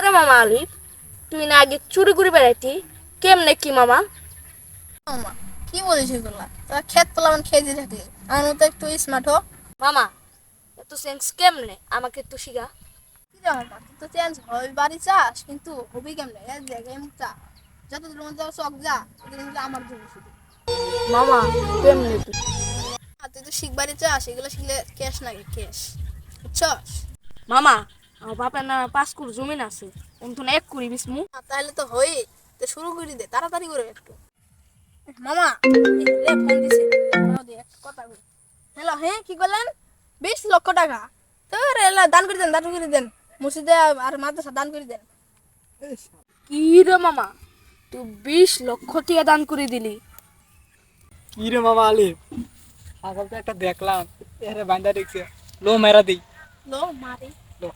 রে মামা আলিফ, তুই না আগে চুরি করে বেড়াইতি, কেমনে কি মামা? মামা কি বলিস এগুলা? তোরা খেত পোলামান খেয়ে দিয়ে থাকলি, আমার মতো একটু স্মার্ট হ। মামা এত সেন্স কেমনে, আমাকে একটু শিখা। কি রে মামা, তুই তো চেঞ্জ হয় বাড়ি চাস, কিন্তু হবি কেমনে? এক জায়গায় মুখ চা, যত দূর মধ্যে চক যা, ওদের মধ্যে আমার জন্য শুধু। মামা কেমনে তুই? আর তুই তো শিখবাড়ি চাস, এগুলো শিখলে ক্যাশ নাকি ক্যাশ, বুঝছস? মামা আমার বাপের না 5 কুড় জমিন আছে, আমি তো 1 কুড়ি বিসমু। তাহলে তো হই, তো শুরু করে দে, তাড়াতাড়ি করে একটু। মামা রে ফোন দিছে, দাও দে একটা কথা বলি। হ্যালো, হ্যাঁ কি বললেন? 20 লক্ষ টাকা? তো এলা দান করে দেন, দান করে দেন, মসজিদে আর মাদ্রাসা দান করে দেন। কি রে মামা, তুই 20 লক্ষ টাকা দান করে দিলি? কি রে মামা আলিফ, সকাল তো একটা দেখলাম, এরে বান্দা দেখছে, লো মেরা দিই। লো মারি। লো